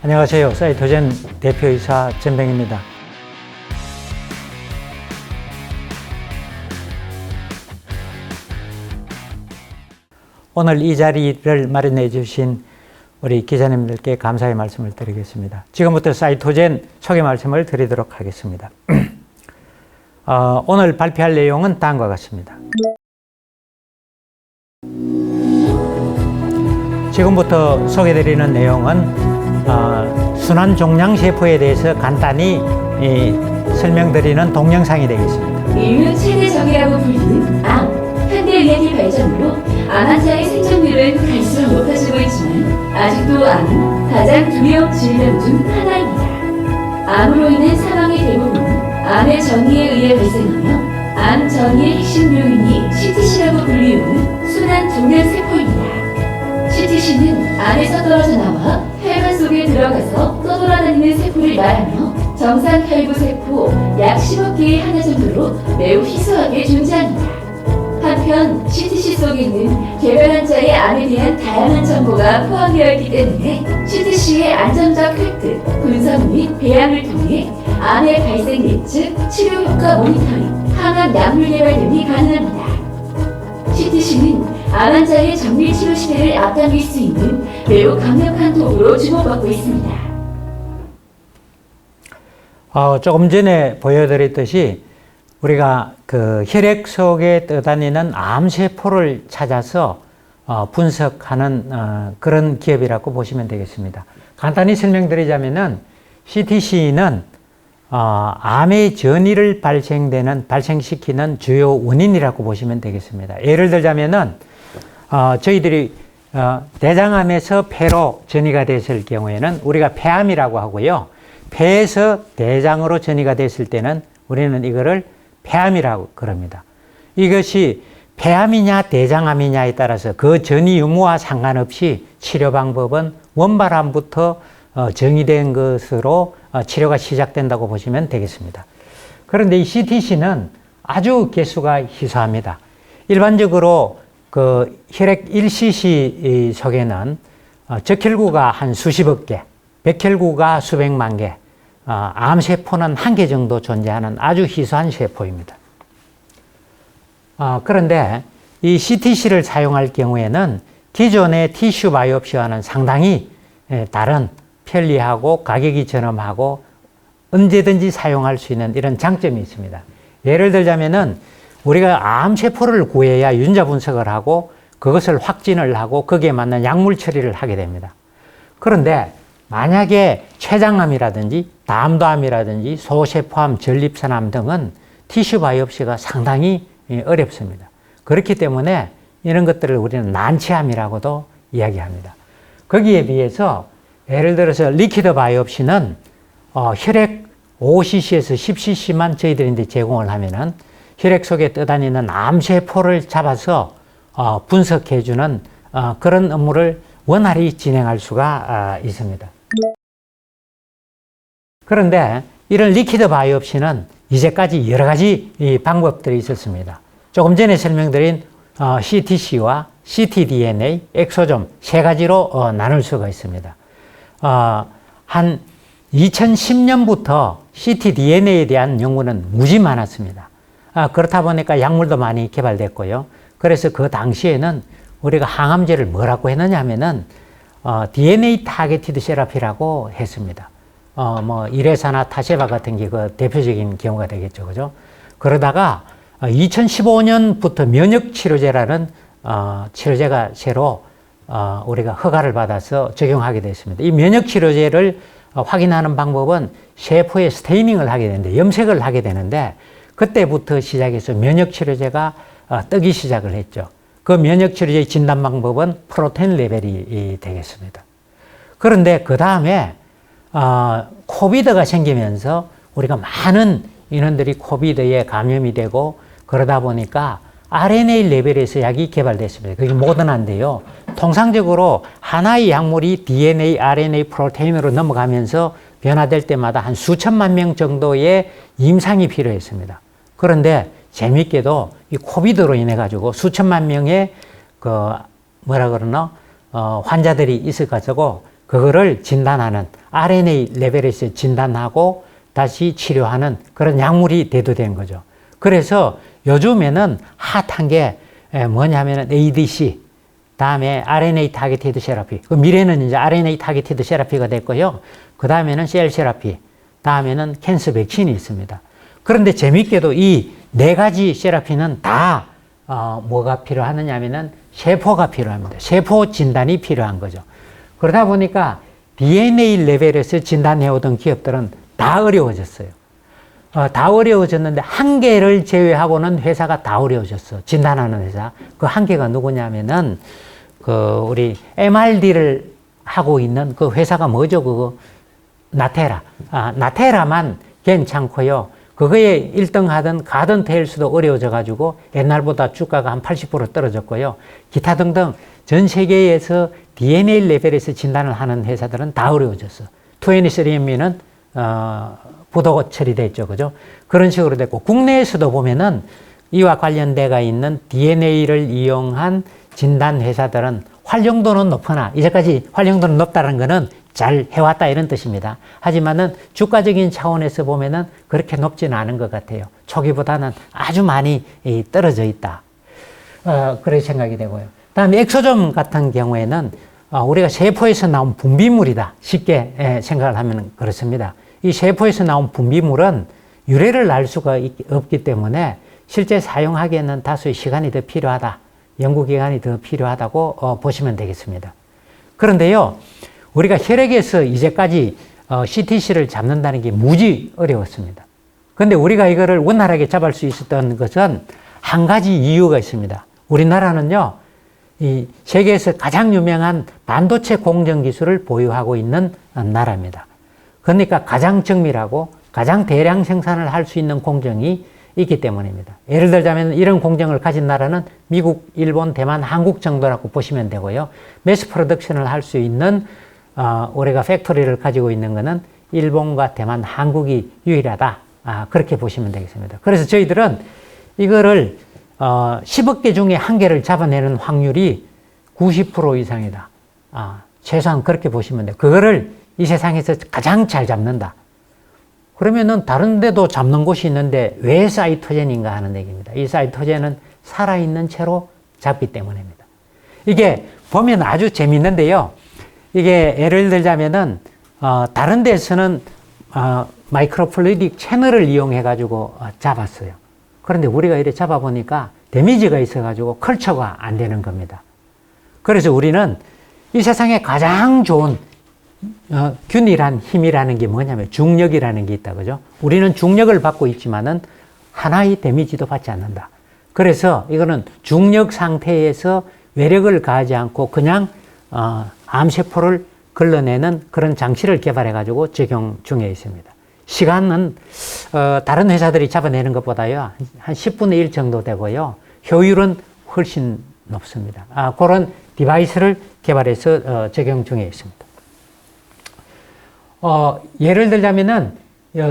안녕하세요. 사이토젠 대표이사 전병입니다. 오늘 이 자리를 마련해 주신 우리 기자님들께 감사의 말씀을 드리겠습니다. 지금부터 사이토젠 소개 말씀을 드리도록 하겠습니다. 오늘 발표할 내용은 다음과 같습니다. 지금부터 소개드리는 내용은 순환 종양세포에 대해서 간단히 설명드리는 동영상이 되겠습니다. 인류 최대 적이라고 불리는 암, 현대의학의 발전으로 암 환자의 생존율은 갈수록 높아지고 있지만 아직도 암은 가장 두려운 질병 중 하나입니다. 암으로 인한 사망의 대부분은 암의 전이에 의해 발생하며 암 전이의 핵심 요인이 CTC라고 불리우는 순환 종양세포입니다. CTC는 암에서 떨어져 나와 혈관 속에 들어가서 떠돌아다니는 세포를 말하며 정상 혈구세포 약 10억 개의 하나 정도로 매우 희소하게 존재합니다. 한편 CTC 속에는 개별 환자의 암에 대한 다양한 정보가 포함되어 있기 때문에 CTC의 안전적 획득, 분석 및 배양을 통해 암의 발생 예측, 치료 효과 모니터링, 항암 약물 개발 등이 가능합니다. CTC는 암 환자의 정밀 치료 시대를 앞당길 수 있는 매우 강력한 도구로 주목받고 있습니다. 조금 전에 보여드렸듯이 우리가 그 혈액 속에 떠다니는 암세포를 찾아서 분석하는 그런 기업이라고 보시면 되겠습니다. 간단히 설명드리자면은 CTC는 암의 전이를 발생시키는 주요 원인이라고 보시면 되겠습니다. 예를 들자면은 저희들이 대장암에서 폐로 전이가 됐을 경우에는 우리가 폐암이라고 하고요. 폐에서 대장으로 전이가 됐을 때는 우리는 이거를 폐암이라고 그럽니다. 이것이 폐암이냐 대장암이냐에 따라서 그 전이 유무와 상관없이 치료 방법은 원발암부터 정의된 것으로 치료가 시작된다고 보시면 되겠습니다. 그런데 이 CTC는 아주 개수가 희소합니다. 일반적으로 그 혈액 1cc 속에는 적혈구가 한 수십억 개, 백혈구가 수백만 개, 암세포는 1개 정도 존재하는 아주 희소한 세포입니다. 그런데 이 CTC를 사용할 경우에는 기존의 티슈 바이옵시와는 상당히 다른 편리하고 가격이 저렴하고 언제든지 사용할 수 있는 이런 장점이 있습니다. 예를 들자면은 우리가 암세포를 구해야 윤자 분석을 하고 그것을 확진을 하고 거기에 맞는 약물 처리를 하게 됩니다. 그런데 만약에 췌장암이라든지 담도암이라든지 소세포암, 전립선암 등은 티슈 바이옵시가 상당히 어렵습니다. 그렇기 때문에 이런 것들을 우리는 난치암이라고도 이야기합니다. 거기에 비해서 예를 들어서 리퀴드 바이옵시는 혈액 5cc에서 10cc만 저희들이 이제 제공을 하면은 혈액 속에 떠다니는 암세포를 잡아서 분석해주는 그런 업무를 원활히 진행할 수가 있습니다. 그런데 이런 리퀴드 바이옵시는 이제까지 여러 가지 방법들이 있었습니다. 조금 전에 설명드린 CTC와 ctDNA, 엑소좀 세 가지로 나눌 수가 있습니다. 한 2010년부터 ctDNA에 대한 연구는 무지 많았습니다. 그렇다 보니까 약물도 많이 개발됐고요. 그래서 그 당시에는 우리가 항암제를 뭐라고 했느냐 하면은 DNA 타겟티드 세라피라고 했습니다. 뭐 이레사나 타세바 같은 게 그 대표적인 경우가 되겠죠. 그죠? 그러다가 2015년부터 면역 치료제라는 치료제가 새로 우리가 허가를 받아서 적용하게 됐습니다. 이 면역 치료제를 확인하는 방법은 세포의 스테이닝을 하게 되는데 염색을 하게 되는데 그때부터 시작해서 면역 치료제가 뜨기 시작을 했죠. 그 면역 치료제의 진단 방법은 프로테인 레벨이 되겠습니다. 그런데 그 다음에 코비드가 생기면서 우리가 많은 인원들이 코비드에 감염이 되고 그러다 보니까 RNA 레벨에서 약이 개발됐습니다. 그게 모더나인데요. 통상적으로 하나의 약물이 DNA, RNA, 프로테인으로 넘어가면서 변화될 때마다 한 수천만 명 정도의 임상이 필요했습니다. 그런데 재미있게도 이 코비드로 인해 가지고 수천만 명의 환자들이 있어가지고 그거를 진단하는 RNA 레벨에서 진단하고 다시 치료하는 그런 약물이 대두된 거죠. 그래서 요즘에는 핫한 게 뭐냐면은 ADC, 다음에 RNA 타겟티드 세라피. 그 미래는 이제 RNA 타겟티드 세라피가 됐고요. 그 다음에는 셀 세라피, 다음에는 캔서 백신이 있습니다. 그런데 재밌게도 이 네 가지 세라피는 다 뭐가 필요하느냐 하면은 세포가 필요합니다. 세포 진단이 필요한 거죠. 그러다 보니까 DNA 레벨에서 진단해오던 기업들은 다 어려워졌어요. 다 어려워졌는데 한 개를 제외하고는 회사가 다 어려워졌어. 진단하는 회사. 그 한 개가 누구냐면은 우리 MRD를 하고 있는 그 회사가 뭐죠? 그거 나테라. 나테라만 괜찮고요. 그거에 1등 하던 가든테일스도 어려워져 가지고 옛날보다 주가가 한 80% 떨어졌고요. 기타 등등 전 세계에서 DNA 레벨에서 진단을 하는 회사들은 다 어려워졌어. 23andMe는 부도 처리됐죠. 그죠? 그런 식으로 됐고, 국내에서도 보면은 이와 관련돼가 있는 DNA를 이용한 진단 회사들은 활용도는 높으나, 이제까지 활용도는 높다는 거는 잘 해왔다 이런 뜻입니다. 하지만은 주가적인 차원에서 보면은 그렇게 높지는 않은 것 같아요. 초기보다는 아주 많이 떨어져 있다. 그렇게 생각이 되고요. 다음에 엑소점 같은 경우에는 우리가 세포에서 나온 분비물이다. 쉽게 생각을 하면 그렇습니다. 이 세포에서 나온 분비물은 유래를 알 수가 없기 때문에 실제 사용하기에는 다소의 시간이 더 필요하다. 연구기간이 더 필요하다고 보시면 되겠습니다. 그런데요, 우리가 혈액에서 이제까지 CTC를 잡는다는 게 무지 어려웠습니다. 그런데 우리가 이거를 원활하게 잡을 수 있었던 것은 한 가지 이유가 있습니다. 우리나라는요, 이 세계에서 가장 유명한 반도체 공정 기술을 보유하고 있는 나라입니다. 그러니까 가장 정밀하고 가장 대량 생산을 할 수 있는 공정이 있기 때문입니다. 예를 들자면 이런 공정을 가진 나라는 미국, 일본, 대만, 한국 정도라고 보시면 되고요. 매스 프로덕션을 할 수 있는 우리가 팩토리를 가지고 있는 것은 일본과 대만, 한국이 유일하다. 그렇게 보시면 되겠습니다. 그래서 저희들은 이거를 10억 개 중에 한 개를 잡아내는 확률이 90% 이상이다. 최소한 그렇게 보시면 돼요. 그거를 이 세상에서 가장 잘 잡는다. 그러면은 다른 데도 잡는 곳이 있는데 왜 사이토젠인가 하는 얘기입니다. 이 사이토젠은 살아있는 채로 잡기 때문입니다. 이게 보면 아주 재밌는데요. 이게 예를 들자면은 다른 데서는 마이크로플루이딕 채널을 이용해 가지고 잡았어요. 그런데 우리가 이렇게 잡아보니까 데미지가 있어 가지고 컬처가 안 되는 겁니다. 그래서 우리는 이 세상에 가장 좋은 균일한 힘이라는 게 뭐냐면 중력이라는 게 있다. 그죠? 우리는 중력을 받고 있지만은 하나의 데미지도 받지 않는다. 그래서 이거는 중력 상태에서 외력을 가하지 않고 그냥 암세포를 걸러내는 그런 장치를 개발해 가지고 적용 중에 있습니다. 시간은 다른 회사들이 잡아내는 것보다요 한 10분의 1 정도 되고요. 효율은 훨씬 높습니다. 그런 디바이스를 개발해서 적용 중에 있습니다. 예를 들자면은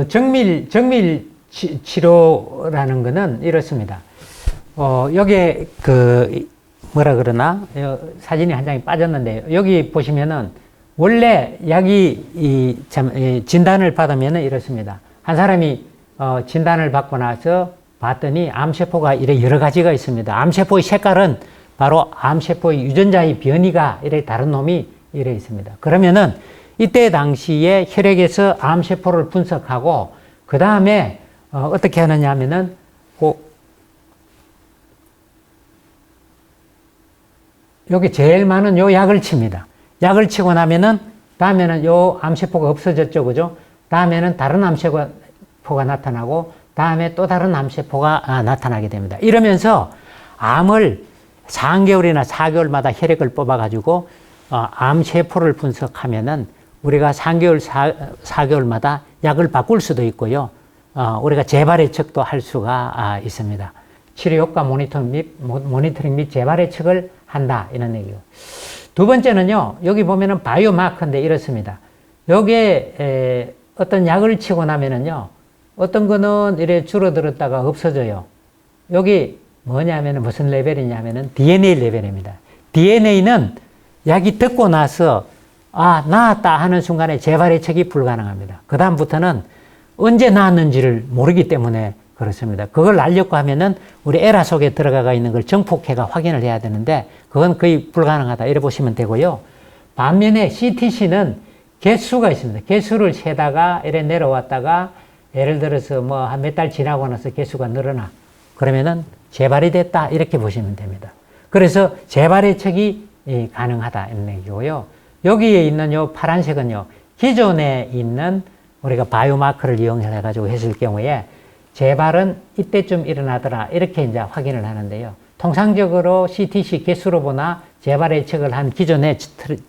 정밀 치료라는 것은 이렇습니다. 여기에 뭐라 그러나 사진이 한 장이 빠졌는데 여기 보시면은 원래 약이 진단을 받으면은 이렇습니다. 한 사람이 진단을 받고 나서 봤더니 암세포가 이래 여러 가지가 있습니다. 암세포의 색깔은 바로 암세포의 유전자의 변이가 이래 다른 놈이 이래 있습니다. 그러면은 이때 당시에 혈액에서 암세포를 분석하고 그 다음에 어떻게 하느냐 하면은 여기 제일 많은 요 약을 칩니다. 약을 치고 나면은 다음에는 요 암세포가 없어졌죠. 그죠? 다음에는 다른 암세포가 나타나고 다음에 또 다른 암세포가 나타나게 됩니다. 이러면서 암을 3개월이나 4개월마다 혈액을 뽑아가지고 암세포를 분석하면은 우리가 3개월, 4개월마다 약을 바꿀 수도 있고요. 우리가 재발 예측도 할 수가 있습니다. 치료 효과 모니터링 및 재발 예측을 한다. 이런 얘기요. 두 번째는요, 여기 보면은 바이오마커인데 이렇습니다. 여기에 어떤 약을 치고 나면은요, 어떤 거는 이래 줄어들었다가 없어져요. 여기 뭐냐면은 무슨 레벨이냐면은 DNA 레벨입니다. DNA는 약이 듣고 나서 나았다 하는 순간에 재발 예측이 불가능합니다. 그 다음부터는 언제 나았는지를 모르기 때문에 그렇습니다. 그걸 알려고 하면은 우리 에라 속에 들어가 있는 걸 정폭해가 확인을 해야 되는데 그건 거의 불가능하다 이래 보시면 되고요. 반면에 CTC는 개수가 있습니다. 개수를 세다가 이래 내려왔다가 예를 들어서 뭐 한 몇 달 지나고 나서 개수가 늘어나. 그러면은 재발이 됐다 이렇게 보시면 됩니다. 그래서 재발 예측이 가능하다 이런 얘기고요. 여기에 있는 요 파란색은요. 기존에 있는 우리가 바이오마커를 이용해 가지고 했을 경우에 재발은 이때쯤 일어나더라 이렇게 이제 확인을 하는데요. 통상적으로 CTC 개수로 보나 재발 예측을 한 기존의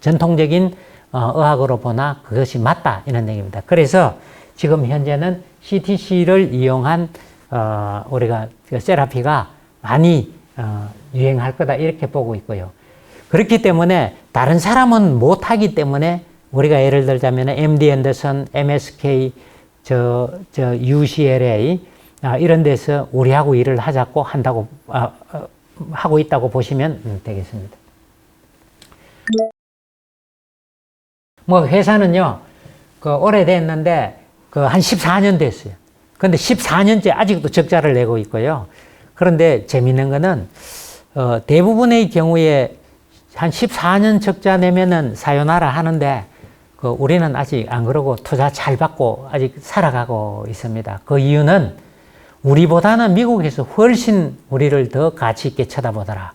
전통적인 의학으로 보나 그것이 맞다 이런 얘기입니다. 그래서 지금 현재는 CTC를 이용한 우리가 세라피가 많이 유행할 거다 이렇게 보고 있고요. 그렇기 때문에 다른 사람은 못하기 때문에 우리가 예를 들자면 MD 앤더슨, MSK, UCLA 이런 데서 우리하고 일을 하자고 한다고 하고 있다고 보시면 되겠습니다. 뭐 회사는요, 오래됐는데 한 14년 됐어요. 근데 14년째 아직도 적자를 내고 있고요. 그런데 재밌는 거는 대부분의 경우에 한 14년 적자 내면은 사요나라 하는데 우리는 아직 안 그러고 투자 잘 받고 아직 살아가고 있습니다. 그 이유는 우리보다는 미국에서 훨씬 우리를 더 가치 있게 쳐다보더라.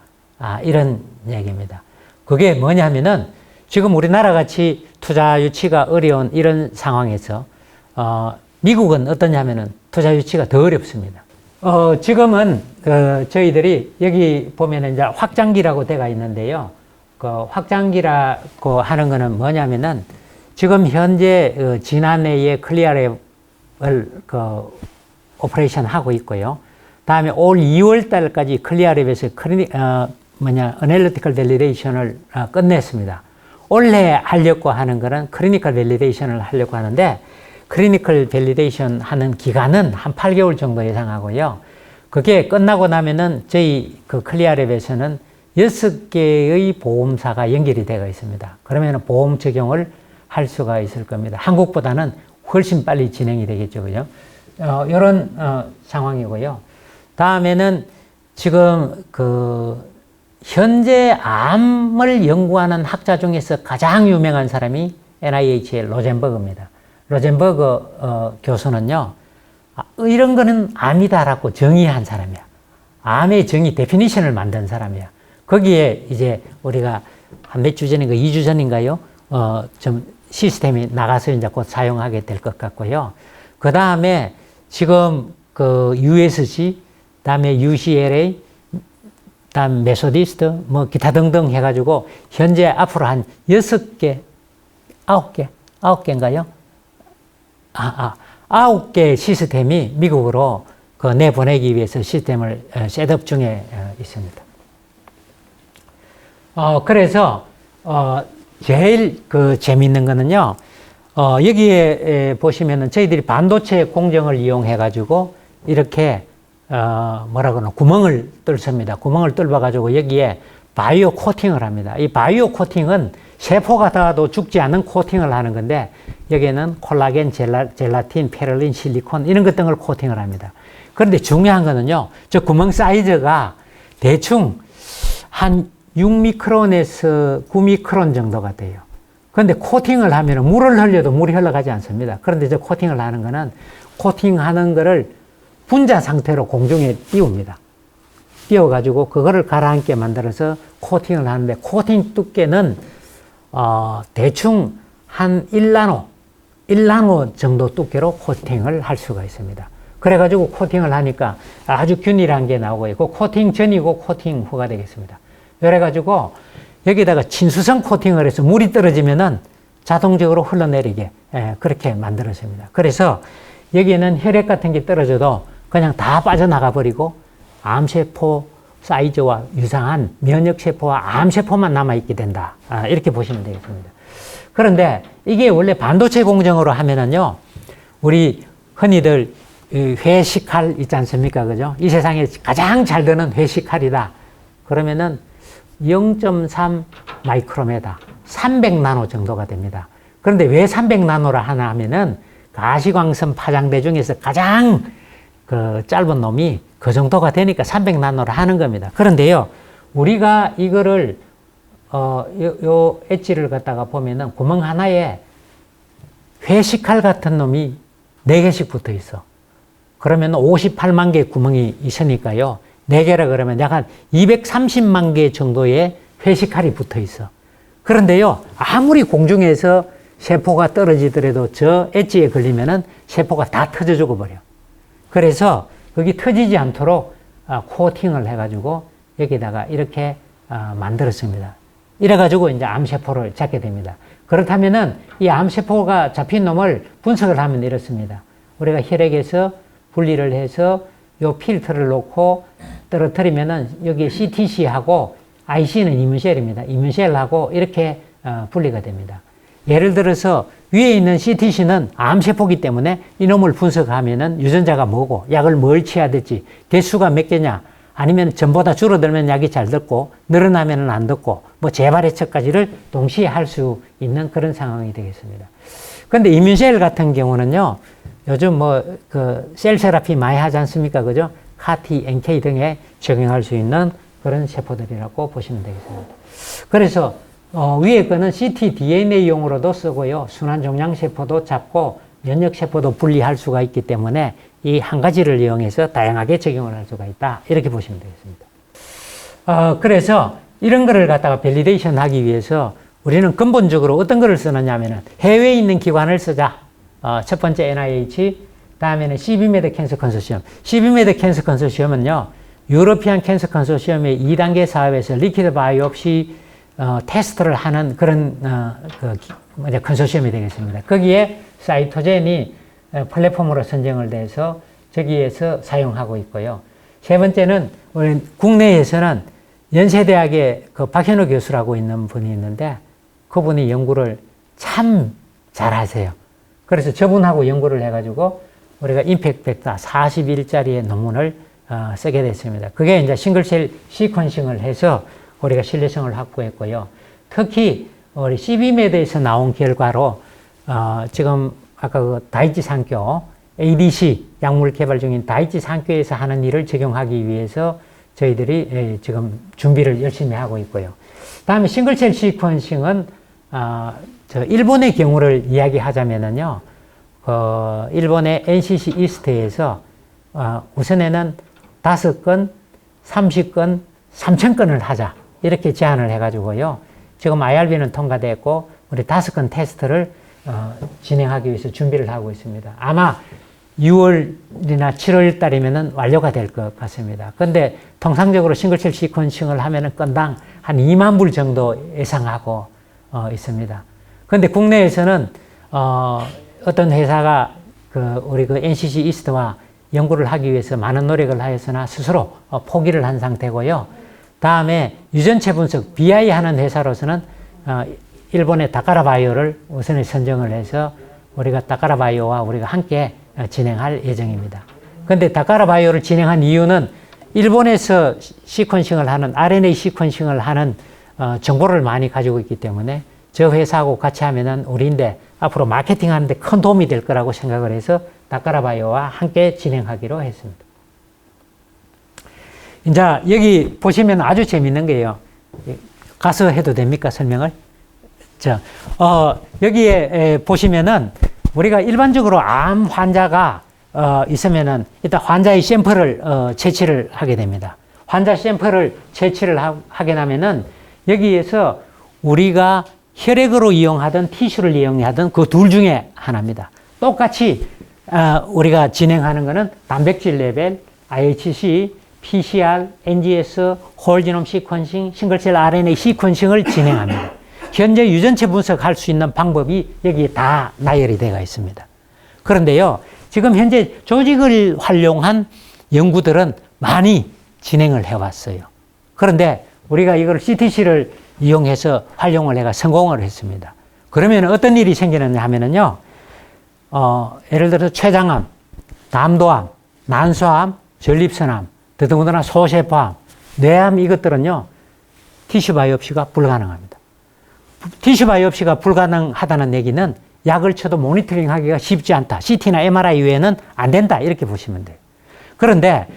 이런 얘기입니다. 그게 뭐냐면은 지금 우리나라 같이 투자 유치가 어려운 이런 상황에서 미국은 어떠냐면은 투자 유치가 더 어렵습니다. 지금은 저희들이 여기 보면은 이제 확장기라고 되어 있는데요. 확장기라고 하는 거는 뭐냐면은 지금 현재 지난해에 클리어랩을 오퍼레이션 하고 있고요. 다음에 올 2월 달까지 클리어랩에서 어널리티컬 밸리데이션을 끝냈습니다. 올해 하려고 하는 거는 클리니컬 밸리데이션을 하려고 하는데 클리니컬 밸리데이션 하는 기간은 한 8개월 정도 예상하고요. 그게 끝나고 나면은 저희 클리어랩에서는 6개의 보험사가 연결이 되어 있습니다. 그러면 보험 적용을 할 수가 있을 겁니다. 한국보다는 훨씬 빨리 진행이 되겠죠. 그죠? 이런 상황이고요. 다음에는 지금 현재 암을 연구하는 학자 중에서 가장 유명한 사람이 NIH의 로젠버그입니다. 로젠버그 교수는요, 이런 거는 암이다라고 정의한 사람이야. 암의 정의, 데피니션을 만든 사람이야. 거기에 이제 우리가 한 몇 주 전인가, 2주 전인가요? 좀 시스템이 나가서 이제 곧 사용하게 될 것 같고요. 그 다음에 지금 USG, 다음에 UCLA, 다음 메소디스트, 뭐 기타 등등 해가지고 현재 앞으로 한 6개, 9개인가요? 9개 시스템이 미국으로 내보내기 위해서 시스템을 셋업 중에 있습니다. 그래서 제일 재미있는 거는요, 여기에 보시면은 저희들이 반도체 공정을 이용해 가지고 이렇게 구멍을 뚫습니다. 구멍을 뚫어 가지고 여기에 바이오 코팅을 합니다. 이 바이오 코팅은 세포가 닿아도 죽지 않는 코팅을 하는 건데 여기에는 콜라겐, 젤라틴, 페럴린, 실리콘 이런 것 등을 코팅을 합니다. 그런데 중요한 거는요, 저 구멍 사이즈가 대충 한 6미크론에서 9미크론 정도가 돼요. 그런데 코팅을 하면 물을 흘려도 물이 흘러가지 않습니다. 그런데 저 코팅을 하는 거는 코팅하는 거를 분자 상태로 공중에 띄웁니다. 띄워가지고 그거를 가라앉게 만들어서 코팅을 하는데 코팅 두께는 대충 한 1나노 정도 두께로 코팅을 할 수가 있습니다. 그래가지고 코팅을 하니까 아주 균일한 게 나오고 있고 코팅 전이고 코팅 후가 되겠습니다. 그래가지고 여기다가 친수성 코팅을 해서 물이 떨어지면은 자동적으로 흘러내리게 그렇게 만들어집니다. 그래서 여기에는 혈액 같은 게 떨어져도 그냥 다 빠져나가 버리고 암세포 사이즈와 유사한 면역세포와 암세포만 남아있게 된다. 이렇게 보시면 되겠습니다. 그런데 이게 원래 반도체 공정으로 하면은요, 우리 흔히들 회식칼 있지 않습니까? 그죠? 이 세상에 가장 잘 드는 회식칼이다. 그러면은 0.3 마이크로메다, 300나노 정도가 됩니다. 그런데 왜 300나노라 하나 하면은 가시광선 파장대 중에서 가장 그 짧은 놈이 그 정도가 되니까 300나노를 하는 겁니다. 그런데요, 우리가 이거를 요 엣지를 갖다가 보면은 구멍 하나에 회식칼 같은 놈이 4개씩 붙어 있어. 그러면 58만 개 구멍이 있으니까요. 4개라 그러면 약 한 230만 개 정도의 회식칼이 붙어 있어. 그런데요, 아무리 공중에서 세포가 떨어지더라도 저 엣지에 걸리면은 세포가 다 터져 죽어버려. 그래서 거기 터지지 않도록 코팅을 해가지고 여기다가 이렇게 만들었습니다. 이래가지고 이제 암세포를 잡게 됩니다. 그렇다면은 이 암세포가 잡힌 놈을 분석을 하면 이렇습니다. 우리가 혈액에서 분리를 해서 요 필터를 놓고 떨어뜨리면은 여기 CTC하고 IC는 이뮨셀입니다. 이뮨셀하고 이렇게 분리가 됩니다. 예를 들어서 위에 있는 CTC는 암세포기 때문에 이놈을 분석하면은 유전자가 뭐고 약을 뭘 취해야 될지 개수가 몇 개냐 아니면 전보다 줄어들면 약이 잘 듣고 늘어나면은 안 듣고 뭐 재발해처까지를 동시에 할 수 있는 그런 상황이 되겠습니다. 그런데 이뮨셀 같은 경우는요, 요즘 뭐 그 셀 세라피 많이 하지 않습니까? 그죠? CAR-T, NK 등에 적용할 수 있는 그런 세포들이라고 보시면 되겠습니다. 그래서 위에 거는 ctDNA용으로도 쓰고요. 순환종양세포도 잡고 면역세포도 분리할 수가 있기 때문에 이 한 가지를 이용해서 다양하게 적용을 할 수가 있다. 이렇게 보시면 되겠습니다. 그래서 이런 거를 갖다가 밸리데이션 하기 위해서 우리는 근본적으로 어떤 거를 쓰느냐 하면은 해외에 있는 기관을 쓰자. 첫 번째 NIH, 다음에는 CBMed 캔서 컨소시엄. CBMed 캔서 컨소시엄은요, 유러피안 캔서 컨소시엄의 2단계 사업에서 리퀴드 바이옵시 테스트를 하는 그런 컨소시엄이 되겠습니다. 거기에 사이토젠이 플랫폼으로 선정을 돼서 저기에서 사용하고 있고요. 세 번째는 우리 국내에서는 연세대학의 그 박현우 교수라고 있는 분이 있는데 그분이 연구를 참 잘하세요. 그래서 저분하고 연구를 해가지고 우리가 임팩트 벡터 40일짜리의 논문을 쓰게 됐습니다. 그게 이제 싱글셀 시퀀싱을 해서 우리가 신뢰성을 확보했고요. 특히 우리 CBMed에서 나온 결과로 지금 아까 그 다이치 산교 ADC 약물 개발 중인 다이치 산교에서 하는 일을 적용하기 위해서 저희들이 지금 준비를 열심히 하고 있고요. 다음에 싱글셀 시퀀싱은 저 일본의 경우를 이야기하자면은요, 일본의 NCC 이스트에서 우선에는 5건, 30건, 3,000건을 하자 이렇게 제안을 해가지고요. 지금 IRB는 통과됐고 우리 5건 테스트를 진행하기 위해서 준비를 하고 있습니다. 아마 6월이나 7월 달이면은 완료가 될 것 같습니다. 그런데 통상적으로 싱글셀 시퀀싱을 하면은 건당 한 2만 불 정도 예상하고 있습니다. 그런데 국내에서는 어떤 회사가 우리 그 NCC 이스트와 연구를 하기 위해서 많은 노력을 하였으나 스스로 포기를 한 상태고요. 다음에 유전체 분석 BI 하는 회사로서는 일본의 다카라 바이오를 우선에 선정을 해서 우리가 다카라 바이오와 우리가 함께 진행할 예정입니다. 그런데 다카라 바이오를 진행한 이유는 일본에서 시퀀싱을 하는 RNA 시퀀싱을 하는 정보를 많이 가지고 있기 때문에 저 회사하고 같이 하면은 우리인데 앞으로 마케팅 하는데 큰 도움이 될 거라고 생각을 해서 다카라 바이오와 함께 진행하기로 했습니다. 이제 여기 보시면 아주 재밌는 게요. 가서 해도 됩니까? 설명을? 여기에 보시면은 우리가 일반적으로 암 환자가 있으면은 일단 환자의 샘플을 채취를 하게 됩니다. 환자 샘플을 채취를 하게 되면은 여기에서 우리가 혈액으로 이용하든 티슈를 이용하든 그 둘 중에 하나입니다. 똑같이 우리가 진행하는 것은 단백질 레벨, IHC, PCR, NGS, 홀지놈 시퀀싱, 싱글셀 RNA 시퀀싱을 진행합니다. 현재 유전체 분석할 수 있는 방법이 여기에 다 나열이 되어 있습니다. 그런데요, 지금 현재 조직을 활용한 연구들은 많이 진행을 해왔어요. 그런데 우리가 이걸 CTC를 이용해서 활용을 해가 성공을 했습니다. 그러면 어떤 일이 생기느냐 하면은요, 예를 들어서 췌장암, 담도암, 난소암, 전립선암, 더더군다나 소세포암, 뇌암 이것들은요, 티슈 바이옵시가 불가능합니다. 티슈 바이옵시가 불가능하다는 얘기는 약을 쳐도 모니터링 하기가 쉽지 않다. CT나 MRI 외에는 안 된다. 이렇게 보시면 돼요. 그런데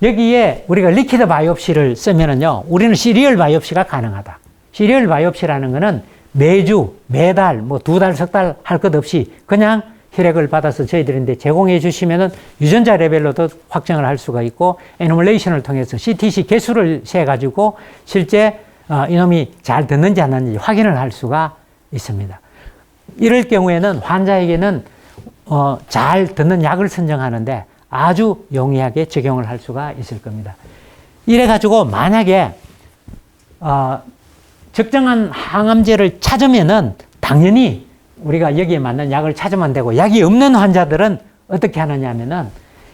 여기에 우리가 리퀴드 바이옵시를 쓰면은요, 우리는 시리얼 바이옵시가 가능하다. 시리얼 바이옵시라는 거는 매주, 매달, 뭐 2달, 석 달 할 것 없이 그냥 혈액을 받아서 저희들인데 제공해 주시면은 유전자 레벨로도 확정을 할 수가 있고, 애니멀레이션을 통해서 CTC 개수를 세가지고 실제 이놈이 잘 듣는지 안 듣는지 확인을 할 수가 있습니다. 이럴 경우에는 환자에게는 잘 듣는 약을 선정하는데 아주 용이하게 적용을 할 수가 있을 겁니다. 이래가지고 만약에 적정한 항암제를 찾으면은 당연히 우리가 여기에 맞는 약을 찾으면 되고, 약이 없는 환자들은 어떻게 하느냐 하면은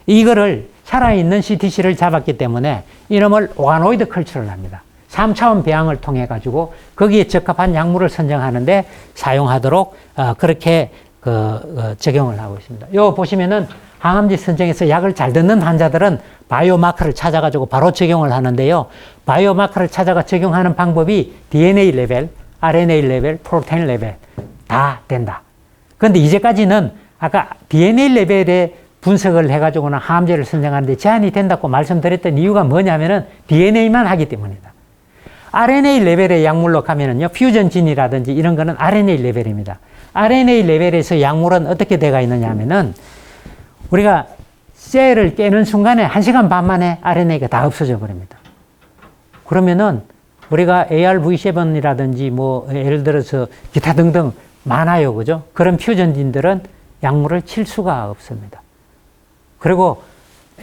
이거를 살아있는 CTC를 잡았기 때문에 이놈을 오가노이드 컬처를 합니다. 3차원 배양을 통해 가지고 거기에 적합한 약물을 선정하는데 사용하도록 그렇게 적용을 하고 있습니다. 요 보시면은 항암제 선정에서 약을 잘 듣는 환자들은 바이오마커를 찾아가지고 바로 적용을 하는데요. 바이오마커를 찾아가 적용하는 방법이 DNA 레벨, RNA 레벨, 프로테인 레벨 다 된다. 그런데 이제까지는 아까 DNA 레벨에 분석을 해가지고는 항암제를 선정하는데 제한이 된다고 말씀드렸던 이유가 뭐냐면은 DNA만 하기 때문이다. RNA 레벨의 약물로 가면은요, 퓨전진이라든지 이런 거는 RNA 레벨입니다. RNA 레벨에서 약물은 어떻게 돼가 있느냐 하면은 우리가 셀을 깨는 순간에 1시간 반 만에 RNA가 다 없어져 버립니다. 그러면은 우리가 ARV7이라든지 뭐 예를 들어서 기타 등등 많아요. 그죠? 그런 퓨전진들은 약물을 칠 수가 없습니다. 그리고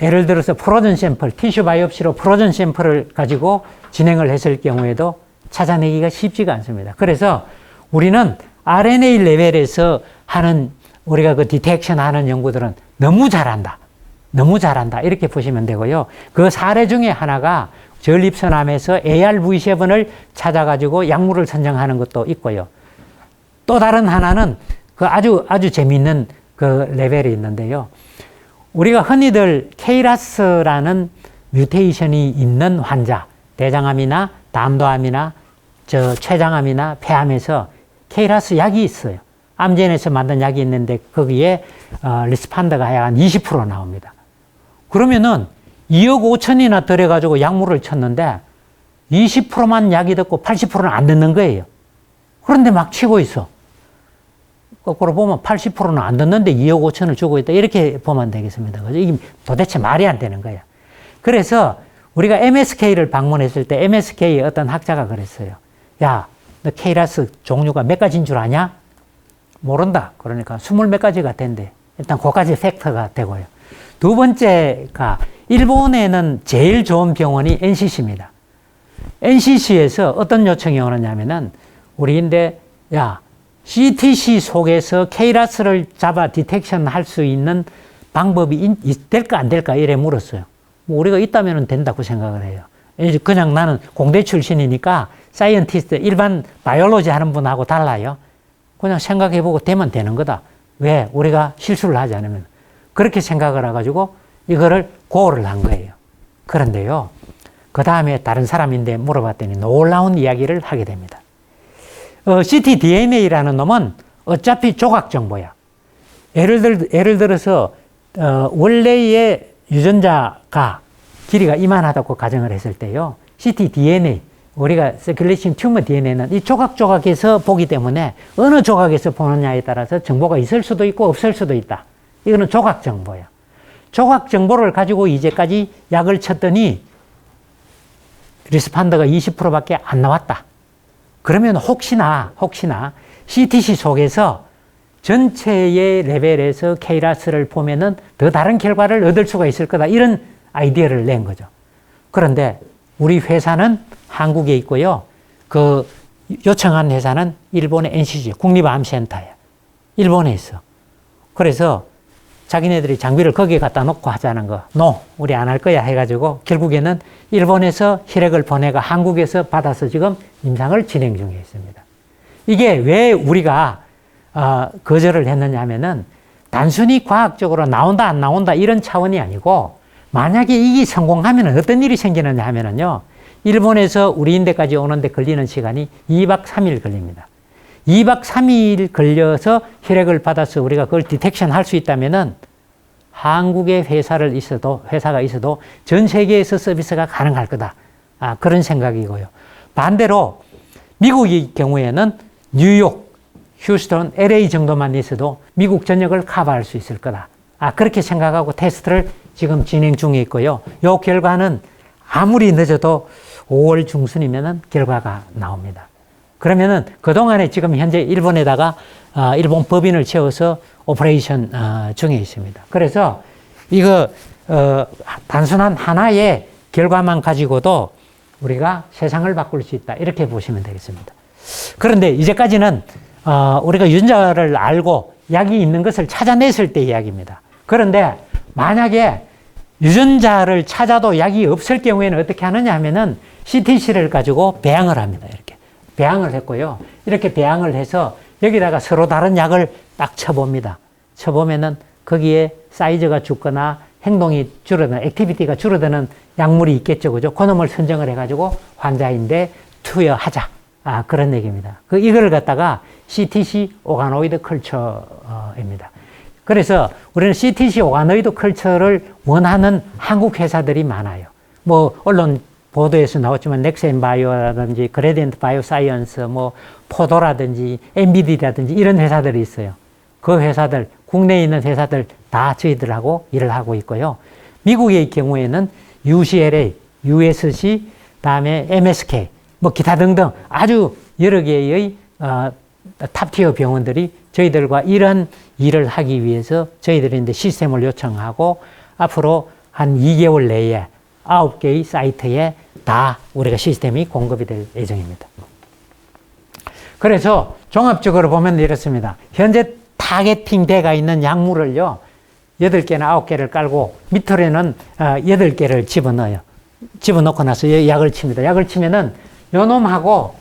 예를 들어서 프로전 샘플, 티슈 바이옵시로 프로전 샘플을 가지고 진행을 했을 경우에도 찾아내기가 쉽지가 않습니다. 그래서 우리는 RNA 레벨에서 하는 우리가 그 디텍션 하는 연구들은 너무 잘한다. 너무 잘한다. 이렇게 보시면 되고요. 그 사례 중에 하나가 전립선암에서 ARV7을 찾아가지고 약물을 선정하는 것도 있고요. 또 다른 하나는 그 아주 재미있는 그 레벨이 있는데요. 우리가 흔히들 KRAS라는 뮤테이션이 있는 환자, 대장암이나 담도암이나 췌장암이나 폐암에서 KRAS 약이 있어요. 암젠에서 만든 약이 있는데 거기에 리스판더가 한 20% 나옵니다. 그러면은 2억 5천이나 들여가지고 약물을 쳤는데 20%만 약이 듣고 80%는 안 듣는 거예요. 그런데 막 치고 있어. 거꾸로 보면 80%는 안 듣는데 2억 5천을 주고 있다. 이렇게 보면 되겠습니다. 그죠? 이게 도대체 말이 안 되는 거야. 그래서 우리가 MSK를 방문했을 때 MSK의 어떤 학자가 그랬어요. 야, 너 KRAS 종류가 몇 가지인 줄 아냐? 모른다. 그러니까 20몇 가지가 된대. 일단 그까지 팩터가 되고요. 두 번째가 일본에는 제일 좋은 병원이 NCC입니다. NCC에서 어떤 요청이 오느냐면은 우리인데 야, CTC 속에서 KRAS를 잡아 디텍션 할 수 있는 방법이 될까 안 될까 이래 물었어요. 뭐 우리가 있다면 된다고 생각을 해요. 그냥 나는 공대 출신이니까 사이언티스트 일반 바이올로지 하는 분하고 달라요. 그냥 생각해보고 되면 되는 거다. 왜? 우리가 실수를 하지 않으면. 그렇게 생각을 해가지고 이거를 고를 한 거예요. 그런데요, 그 다음에 다른 사람인데 물어봤더니 놀라운 이야기를 하게 됩니다. ctDNA라는 놈은 어차피 조각 정보야. 예를 들어서 원래의 유전자가 길이가 이만하다고 가정을 했을 때요, ctDNA, 우리가 서큘레이션 튜머 DNA는 이 조각조각에서 보기 때문에 어느 조각에서 보느냐에 따라서 정보가 있을 수도 있고 없을 수도 있다. 이거는 조각 정보야. 조각 정보를 가지고 이제까지 약을 쳤더니 리스판더가 20%밖에 안 나왔다. 그러면 혹시나 CTC 속에서 전체의 레벨에서 KRAS를 보면은 더 다른 결과를 얻을 수가 있을 거다. 이런 아이디어를 낸 거죠. 그런데 우리 회사는 한국에 있고요. 그 요청한 회사는 일본의 NCC, 국립암센터야. 일본에 있어. 그래서 자기네들이 장비를 거기에 갖다 놓고 하자는 거. 우리 안 할 거야 해가지고 결국에는 일본에서 혈액을 보내가 한국에서 받아서 지금 임상을 진행 중에 있습니다. 이게 왜 우리가 거절을 했느냐 하면은 단순히 과학적으로 나온다 안 나온다 이런 차원이 아니고, 만약에 이게 성공하면 어떤 일이 생기느냐 하면은요, 일본에서 우리 인대까지 오는데 걸리는 시간이 2박 3일 걸립니다. 2박 3일 걸려서 혈액을 받아서 우리가 그걸 디텍션 할 수 있다면은 한국에 회사가 있어도 전 세계에서 서비스가 가능할 거다. 그런 생각이고요. 반대로 미국의 경우에는 뉴욕, 휴스턴, LA 정도만 있어도 미국 전역을 커버할 수 있을 거다. 그렇게 생각하고 테스트를 지금 진행 중에 있고요. 이 결과는 아무리 늦어도 5월 중순이면은 결과가 나옵니다. 그러면은 그동안에 지금 현재 일본에다가 일본 법인을 채워서 오퍼레이션 중에 있습니다. 그래서 이거 단순한 하나의 결과만 가지고도 우리가 세상을 바꿀 수 있다. 이렇게 보시면 되겠습니다. 그런데 이제까지는 우리가 유전자를 알고 약이 있는 것을 찾아냈을 때 이야기입니다. 그런데 만약에 유전자를 찾아도 약이 없을 경우에는 어떻게 하느냐 하면은 CTC를 가지고 배양을 합니다. 이렇게 배양을 했고요. 이렇게 배양을 해서 여기다가 서로 다른 약을 딱 쳐봅니다. 쳐보면은 거기에 사이즈가 죽거나 행동이 줄어드는, 액티비티가 줄어드는 약물이 있겠죠. 그죠? 그놈을 선정을 해가지고 환자인데 투여하자. 그런 얘기입니다. 이걸 갖다가 CTC 오가노이드 컬처입니다. 그래서 우리는 CTC 오가노이드 컬처를 원하는 한국 회사들이 많아요. 뭐, 언론 보도에서 나왔지만 넥센바이오라든지 그레디언트 바이오사이언스, 뭐, 포도라든지 엔비디라든지 이런 회사들이 있어요. 그 회사들, 국내에 있는 회사들 다 저희들하고 일을 하고 있고요. 미국의 경우에는 UCLA, USC, 다음에 MSK, 뭐 기타 등등 아주 여러 개의 탑티어 병원들이 저희들과 이런 일을 하기 위해서 저희들이 이제 시스템을 요청하고 앞으로 한 2개월 내에 9개의 사이트에 다 우리가 시스템이 공급이 될 예정입니다. 그래서 종합적으로 보면 이렇습니다. 현재 타겟팅 돼가 있는 약물을요, 8개나 9개를 깔고 밑으로는 8개를 집어넣어요. 집어넣고 나서 약을 칩니다. 약을 치면은 요놈하고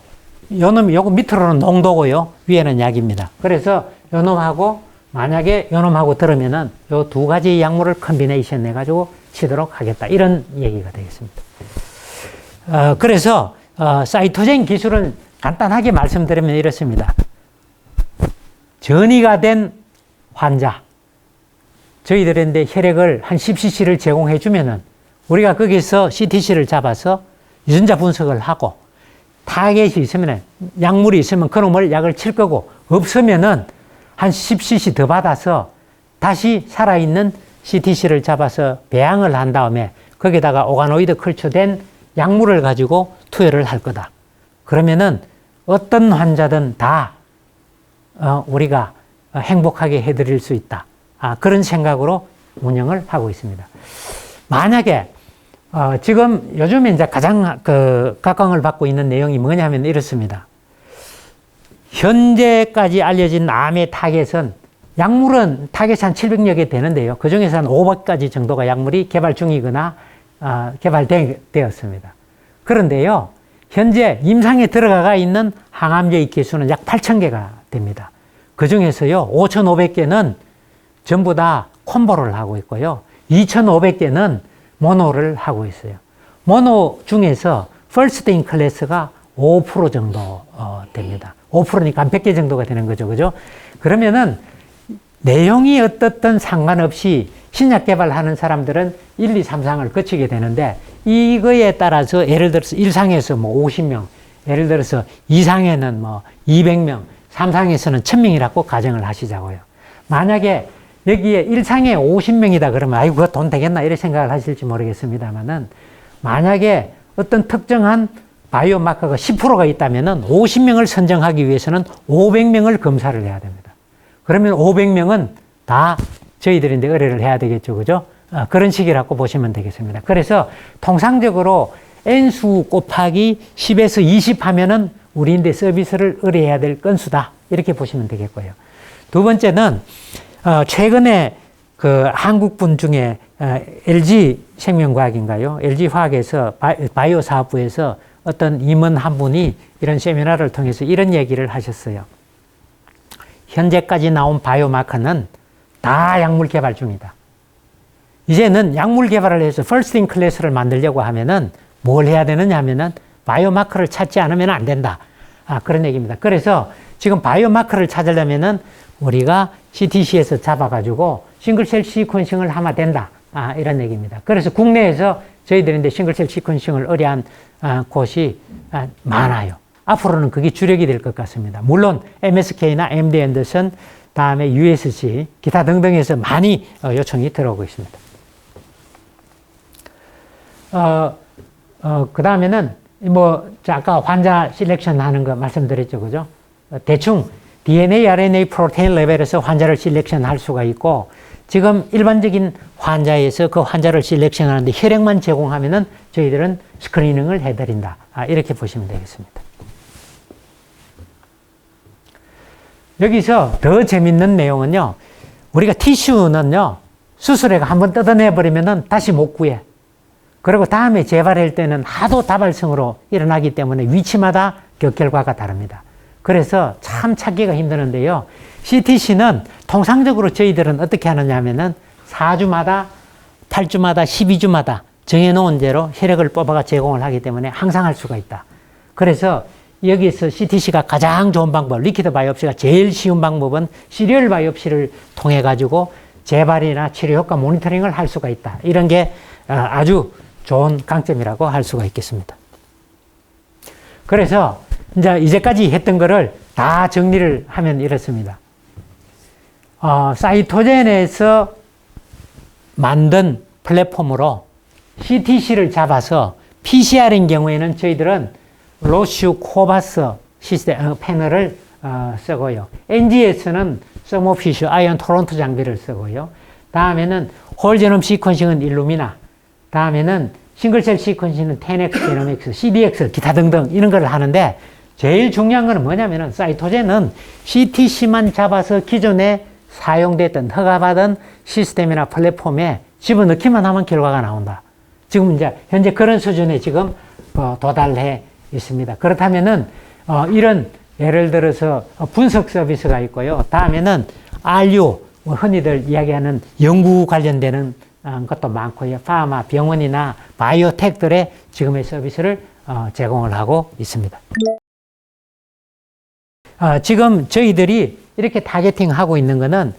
요거 밑으로는 농도고요, 위에는 약입니다. 그래서 요놈하고 만약에 요놈하고 들으면은 요 두 가지 약물을 컨비네이션 해가지고 치도록 하겠다. 이런 얘기가 되겠습니다. 그래서 사이토젠 기술은 간단하게 말씀드리면 이렇습니다. 전이가 된 환자, 저희들인데 혈액을 한 10cc를 제공해 주면은 우리가 거기서 CTC를 잡아서 유전자 분석을 하고 타겟이 있으면, 약물이 있으면 그놈을 약을 칠 거고, 없으면은 한 10cc 더 받아서 다시 살아있는 CTC를 잡아서 배양을 한 다음에 거기다가 오가노이드 컬처된 약물을 가지고 투여를 할 거다. 그러면은 어떤 환자든 다 우리가 행복하게 해드릴 수 있다. 그런 생각으로 운영을 하고 있습니다. 만약에 지금 요즘에 이제 가장 각광을 받고 있는 내용이 뭐냐면 이렇습니다. 현재까지 알려진 암의 타겟은, 약물은 타겟이 한 700여 개 되는데요. 그 중에서 한 500가지 정도가 약물이 개발 중이거나 개발되었습니다. 그런데요, 현재 임상에 들어가 있는 항암제의 개수는 약 8,000개가 됩니다. 그 중에서요, 5,500개는 전부 다 콤보를 하고 있고요. 2,500개는 모노를 하고 있어요. 모노 중에서 first in class가 5% 정도 됩니다. 5%니까 한 100개 정도가 되는 거죠. 그죠? 그러면은 내용이 어떻든 상관없이 신약 개발하는 사람들은 1, 2, 3상을 거치게 되는데, 이거에 따라서 예를 들어서 1상에서 뭐 50명, 예를 들어서 2상에는 뭐 200명, 3상에서는 1000명이라고 가정을 하시자고요. 만약에 여기에 1상에 50명이다 그러면 아이고, 그거 돈 되겠나 이런 생각을 하실지 모르겠습니다만은, 만약에 어떤 특정한 바이오마커가 10%가 있다면은 50명을 선정하기 위해서는 500명을 검사를 해야 됩니다. 그러면 500명은 다 저희들인데 의뢰를 해야 되겠죠. 그죠? 그런 식이라고 보시면 되겠습니다. 그래서 통상적으로 N수 곱하기 10에서 20 하면은 우리인데 서비스를 의뢰해야 될 건수다. 이렇게 보시면 되겠고요. 두 번째는 최근에 그 한국분 중에 LG 생명과학인가요? LG 화학에서 바이오 사업부에서 어떤 임원 한 분이 이런 세미나를 통해서 이런 얘기를 하셨어요. 현재까지 나온 바이오마커는 다 약물 개발 중이다. 이제는 약물 개발을 해서 first in class를 만들려고 하면은 뭘 해야 되느냐 하면은 바이오마커를 찾지 않으면 안 된다. 그런 얘기입니다. 그래서 지금 바이오마커를 찾으려면은 우리가 CTC에서 잡아가지고 싱글셀 시퀀싱을 하면 된다. 이런 얘기입니다. 그래서 국내에서 저희들인데 싱글셀 시퀀싱을 의뢰한 곳이 많아요. 앞으로는 그게 주력이 될 것 같습니다. 물론 MSK나 MD 앤더슨, 다음에 USC, 기타 등등에서 많이 요청이 들어오고 있습니다. 그 다음에는 아까 환자 실렉션 하는 거 말씀드렸죠, 그죠? 대충 DNA, RNA, 프로테인 레벨에서 환자를 실렉션 할 수가 있고, 지금 일반적인 환자에서 그 환자를 실렉션 하는데 혈액만 제공하면은 저희들은 스크리닝을 해드린다. 이렇게 보시면 되겠습니다. 여기서 더 재밌는 내용은요, 우리가 티슈는요, 수술해가 한번 뜯어내버리면은 다시 못 구해. 그리고 다음에 재발할 때는 하도 다발성으로 일어나기 때문에 위치마다 결과가 다릅니다. 그래서 참 찾기가 힘드는데요. CTC는 통상적으로 저희들은 어떻게 하느냐 하면은 4주마다, 8주마다, 12주마다 정해놓은 대로 혈액을 뽑아가 제공을 하기 때문에 항상 할 수가 있다. 그래서 여기서 CTC가 가장 좋은 방법, 리퀴드 바이옵시가 제일 쉬운 방법은 시리얼 바이옵시를 통해 가지고 재발이나 치료 효과 모니터링을 할 수가 있다. 이런 게 아주 좋은 강점이라고 할 수가 있겠습니다. 그래서 이제까지 했던 거를 다 정리를 하면 이렇습니다. 사이토젠에서 만든 플랫폼으로 CTC를 잡아서 PCR인 경우에는 저희들은 로슈 코바스 시스템 패널을 쓰고요. NGS는 서모피쉬 아이언 토론토 장비를 쓰고요. 다음에는 홀제놈 시퀀싱은 일루미나, 다음에는 싱글셀 시퀀싱은 10X, 제노믹스, CDX, 기타 등등 이런 걸 하는데, 제일 중요한 거는 뭐냐면은 사이토젠은 CTC만 잡아서 기존에 사용됐던 허가받은 시스템이나 플랫폼에 집어넣기만 하면 결과가 나온다. 지금 현재 그런 수준에 지금 도달해 있습니다. 그렇다면은 이런 예를 들어서 분석 서비스가 있고요. 다음에는 RU, 흔히들 이야기하는 연구 관련되는 것도 많고요. 파마, 병원이나 바이오텍들의 지금의 서비스를 제공을 하고 있습니다. 지금 저희들이 이렇게 타겟팅하고 있는 거는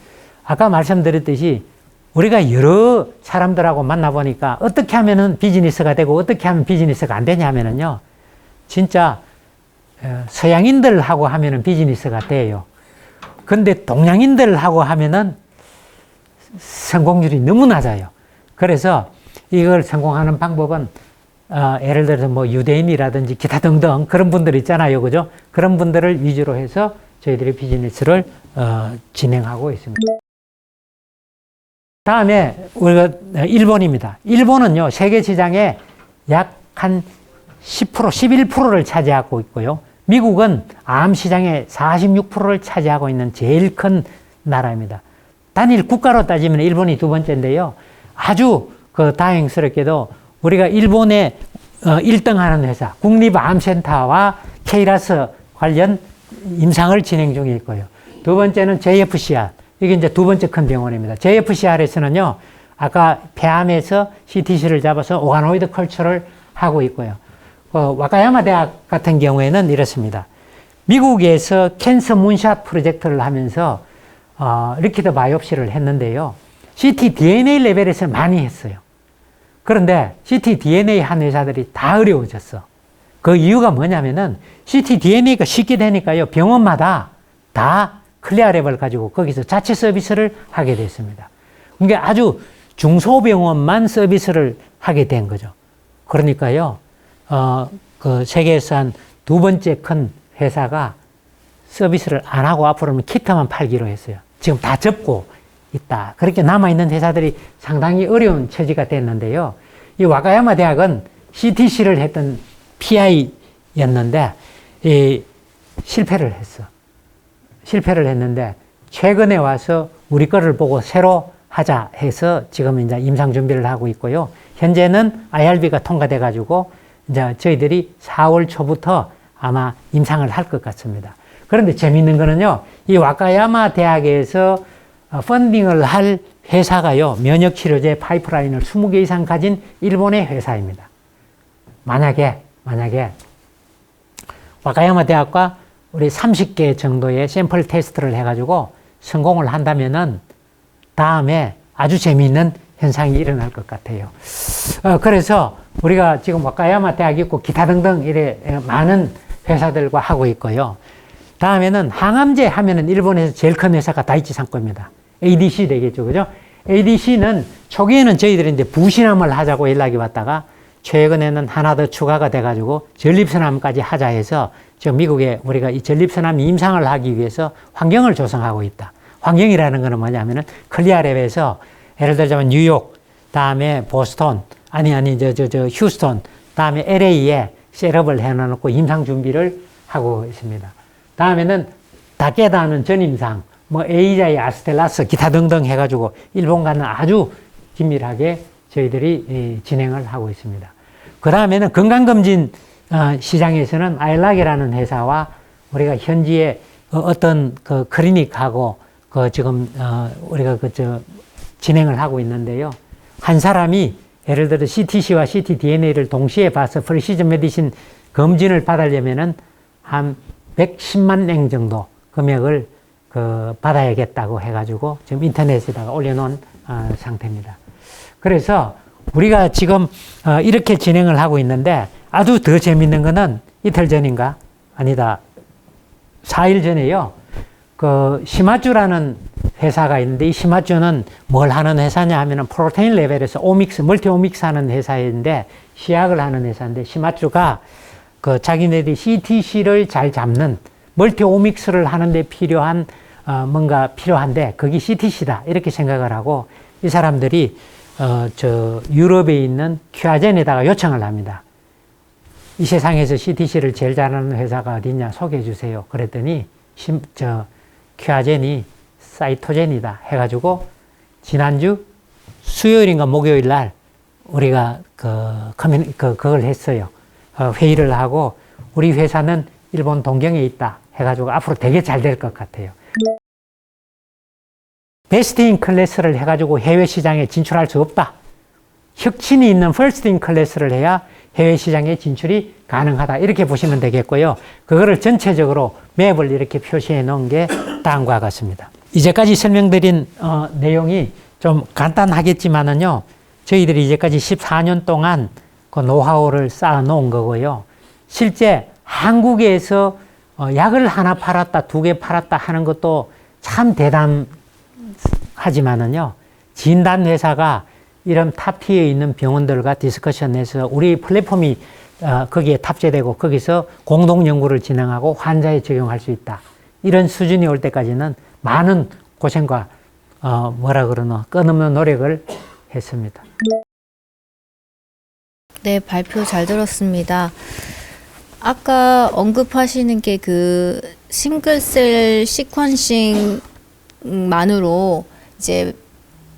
아까 말씀드렸듯이 우리가 여러 사람들하고 만나보니까 어떻게 하면은 비즈니스가 되고 어떻게 하면 비즈니스가 안 되냐 하면은요, 진짜 서양인들하고 하면은 비즈니스가 돼요. 근데 동양인들하고 하면은 성공률이 너무 낮아요. 그래서 이걸 성공하는 방법은 예를 들어서 유대인이라든지 기타 등등 그런 분들 있잖아요. 그죠? 그런 분들을 위주로 해서 저희들이 비즈니스를 진행하고 있습니다. 다음에 우리가 일본입니다. 일본은요, 세계 시장에 약 한 10%, 11%를 차지하고 있고요. 미국은 암 시장의 46%를 차지하고 있는 제일 큰 나라입니다. 단일 국가로 따지면 일본이 두 번째인데요. 아주 다행스럽게도 우리가 일본의 1등 하는 회사, 국립암센터와 케이라스 관련 임상을 진행 중에 있고요. 두 번째는 JFCR. 이게 이제 두 번째 큰 병원입니다. JFCR에서는요, 아까 폐암에서 CTC를 잡아서 오가노이드 컬처를 하고 있고요. 와카야마 대학 같은 경우에는 이렇습니다. 미국에서 캔서 문샷 프로젝트를 하면서 리퀴드 바이옵시를 했는데요. ctDNA 레벨에서 많이 했어요. 그런데 ctDNA 한 회사들이 다 어려워졌어. 그 이유가 뭐냐면은 ctDNA가 쉽게 되니까요, 병원마다 다 클리어 레벨 가지고 거기서 자체 서비스를 하게 됐습니다. 그러니까 아주 중소병원만 서비스를 하게 된 거죠. 그러니까요, 그 세계에서 한 두 번째 큰 회사가 서비스를 안 하고 앞으로는 키트만 팔기로 했어요. 지금 다 접고 있다. 그렇게 남아있는 회사들이 상당히 어려운 처지가 됐는데요. 이 와카야마 대학은 CTC를 했던 PI였는데, 실패를 했어. 실패를 했는데, 최근에 와서 우리 거를 보고 새로 하자 해서 지금 이제 임상 준비를 하고 있고요. 현재는 IRB가 통과돼가지고 이제 저희들이 4월 초부터 아마 임상을 할 것 같습니다. 그런데 재밌는 거는요, 이 와카야마 대학에서 펀딩을 할 회사가요, 면역치료제 파이프라인을 20개 이상 가진 일본의 회사입니다. 만약에 와카야마 대학과 우리 30개 정도의 샘플 테스트를 해가지고 성공을 한다면은 다음에 아주 재미있는 현상이 일어날 것 같아요. 그래서 우리가 지금 와카야마 대학 있고 기타 등등 이래 많은 회사들과 하고 있고요. 다음에는 항암제 하면은 일본에서 제일 큰 회사가 다이치 산코입니다. ADC 되겠죠, 그죠? ADC는 초기에는 저희들이 이제 부신암을 하자고 연락이 왔다가 최근에는 하나 더 추가가 돼가지고 전립선암까지 하자 해서 지금 미국에 우리가 이 전립선암 임상을 하기 위해서 환경을 조성하고 있다. 환경이라는 거는 뭐냐면은 클리어랩에서 예를 들자면 뉴욕, 다음에 보스턴, 휴스턴, 다음에 LA에 셋업을 해놓고 임상 준비를 하고 있습니다. 다음에는 다케다는 전임상, 뭐 에이자의 아스텔라스, 기타 등등 해가지고 일본과는 아주 긴밀하게 저희들이 진행을 하고 있습니다. 그 다음에는 건강검진 시장에서는 아일락이라는 회사와 우리가 현지에 어떤 그 클리닉하고 지금 우리가 진행을 하고 있는데요. 한 사람이 예를 들어 CTC와 ctDNA를 동시에 봐서 프리시즌 메디신 검진을 받으려면은 한 110만 엔 정도 금액을 받아야겠다고 해가지고 지금 인터넷에다가 올려놓은 상태입니다. 그래서 우리가 지금 이렇게 진행을 하고 있는데 아주 더 재밌는 거는 이틀 전인가? 아니다. 4일 전에요. 시마쭈라는 회사가 있는데 이 시마쭈는 뭘 하는 회사냐 하면은 프로테인 레벨에서 오믹스, 멀티오믹스 하는 회사인데 시약을 하는 회사인데 시마쭈가 자기네들이 CTC를 잘 잡는 멀티오믹스를 하는데 필요한 뭔가 필요한데 그게 CTC다 이렇게 생각을 하고 이 사람들이 유럽에 있는 큐아젠에다가 요청을 합니다. 이 세상에서 CTC를 제일 잘하는 회사가 어디냐 소개해 주세요. 그랬더니 큐아젠이 사이토젠이다 해가지고 지난주 수요일인가 목요일 날 우리가 그걸 했어요. 회의를 하고 우리 회사는 일본 동경에 있다 해가지고 앞으로 되게 잘 될 것 같아요. 베스트 인 클래스를 해가지고 해외 시장에 진출할 수 없다. 혁신이 있는 퍼스트 인 클래스를 해야 해외 시장에 진출이 가능하다. 이렇게 보시면 되겠고요. 그거를 전체적으로 맵을 이렇게 표시해 놓은 게 다음과 같습니다. 이제까지 설명드린 내용이 좀 간단하겠지만은요. 저희들이 이제까지 14년 동안 그 노하우를 쌓아 놓은 거고요. 실제 한국에서 약을 하나 팔았다, 두 개 팔았다 하는 것도 참 대단하지만은요. 진단 회사가 이런 탑티에 있는 병원들과 디스커션해서 우리 플랫폼이 거기에 탑재되고 거기서 공동 연구를 진행하고 환자에 적용할 수 있다. 이런 수준이 올 때까지는 많은 고생과 끊임없는 노력을 했습니다. 네, 발표 잘 들었습니다. 아까 언급하시는 게 싱글셀 시퀀싱만으로 이제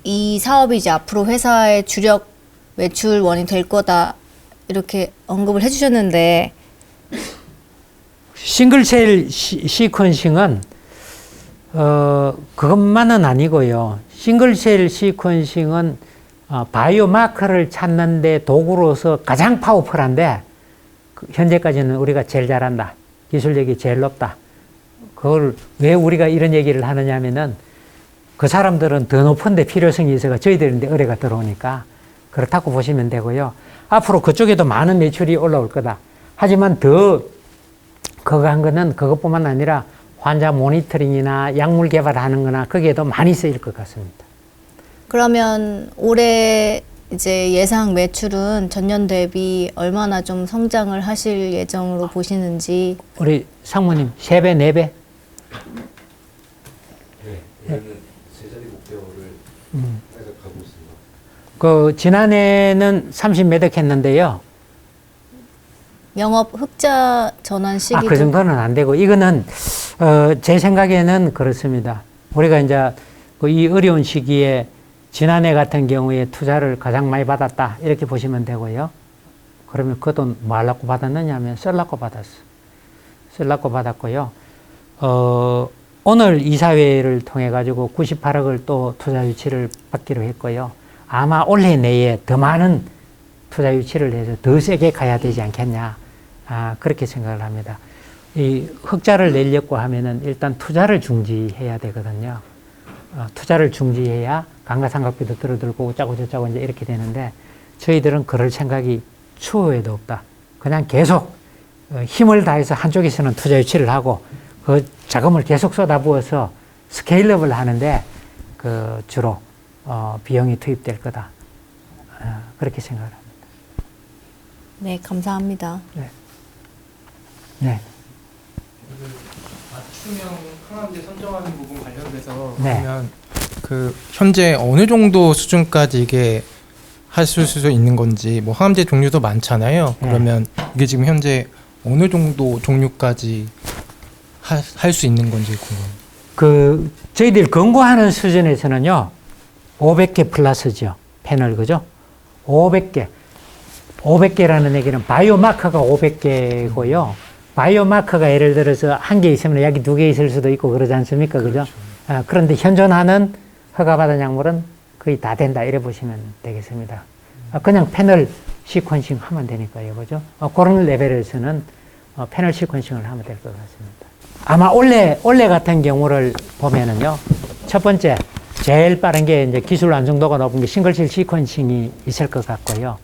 이 사업이 이제 앞으로 회사의 주력 매출원이 될 거다 이렇게 언급을 해주셨는데 싱글셀 시퀀싱은 그것만은 아니고요. 싱글셀 시퀀싱은 바이오마커를 찾는데 도구로서 가장 파워풀한데 현재까지는 우리가 제일 잘한다. 기술력이 제일 높다. 그걸 왜 우리가 이런 얘기를 하느냐 하면은 그 사람들은 더 높은데 필요성이 있어서 저희들인데 의뢰가 들어오니까 그렇다고 보시면 되고요. 앞으로 그쪽에도 많은 매출이 올라올 거다. 하지만 더 그거 한 거는 그것뿐만 아니라 환자 모니터링이나 약물 개발하는 거나 거기에도 많이 쓰일 것 같습니다. 그러면 올해 이제 예상 매출은 전년 대비 얼마나 좀 성장을 하실 예정으로 보시는지. 우리 상무님 3배, 4배? 네, 올해는 세 자리 목표를 생각하고 있습니다. 지난해는 30매덕 했는데요. 영업 흑자 전환 시기도. 그 정도는 안 되고, 이거는, 제 생각에는 그렇습니다. 우리가 이제 이 어려운 시기에 지난해 같은 경우에 투자를 가장 많이 받았다. 이렇게 보시면 되고요. 그러면 그 돈 뭐 하려고 받았느냐 하면 쓰려고 받았어. 쓰려고 받았고요. 오늘 이사회를 통해 가지고 98억을 또 투자 유치를 받기로 했고요. 아마 올해 내에 더 많은 투자 유치를 해서 더 세게 가야 되지 않겠냐. 그렇게 생각을 합니다. 이 흑자를 내려고 하면은 일단 투자를 중지해야 되거든요. 투자를 중지해야 감가상각비도 줄어들고 짜고 저짜고 이제 이렇게 되는데 저희들은 그럴 생각이 추후에도 없다. 그냥 계속 힘을 다해서 한쪽에서는 투자 유치를 하고 그 자금을 계속 쏟아부어서 스케일업을 하는데 그 주로 비용이 투입될 거다. 그렇게 생각을 합니다. 네, 감사합니다. 네. 네. 맞춤형 항암제 선정하는 부분 관련돼서 네. 그러면 그 현재 어느 정도 수준까지 이게 할 수 있는 건지 뭐 항암제 종류도 많잖아요. 네. 그러면 이게 지금 현재 어느 정도 종류까지 할 수 있는 건지 궁금합니다. 그 저희들 권고하는 수준에서는요 500개 플러스죠 패널 그죠 500개라는 얘기는 바이오마커가 500개고요 바이오마커가 예를 들어서 한 개 있으면 약이 2개 있을 수도 있고 그러지 않습니까 그죠 그런데 현존하는 허가받은 약물은 거의 다 된다 이래 보시면 되겠습니다 그냥 패널 시퀀싱 하면 되니까요 그죠 그런 레벨에서는 패널 시퀀싱을 하면 될 것 같습니다 아마 올해 같은 경우를 보면은요, 첫 번째, 제일 빠른 게 이제 기술 완성도가 높은 게 싱글셀 시퀀싱이 있을 것 같고요.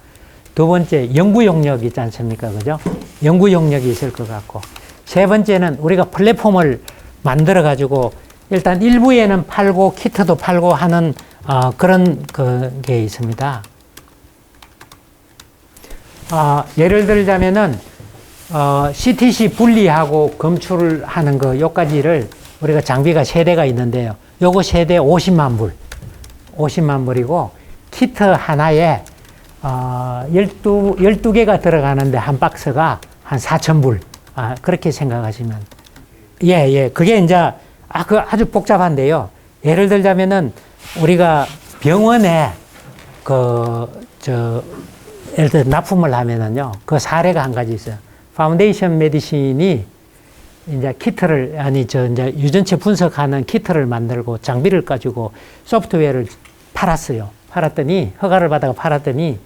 두 번째, 연구 용역 있지 않습니까? 그죠? 연구 용역이 있을 것 같고. 세 번째는 우리가 플랫폼을 만들어가지고 일단 일부에는 팔고 키트도 팔고 하는 그런 게 있습니다. 예를 들자면은 CTC 분리하고 검출을 하는 요까지를 우리가 장비가 3대가 있는데요. 요거 3대 50만 불. 50만 불이고, 키트 하나에, 12개가 들어가는데 한 박스가 한 4천 불. 그렇게 생각하시면. 예. 그게 이제, 아주 복잡한데요. 예를 들자면은 우리가 병원에 예를 들어 납품을 하면은요. 그 사례가 한 가지 있어요. 파운데이션 메디신이 이제 키트를, 이제 유전체 분석하는 키트를 만들고 장비를 가지고 소프트웨어를 팔았어요. 허가를 받아가 팔았더니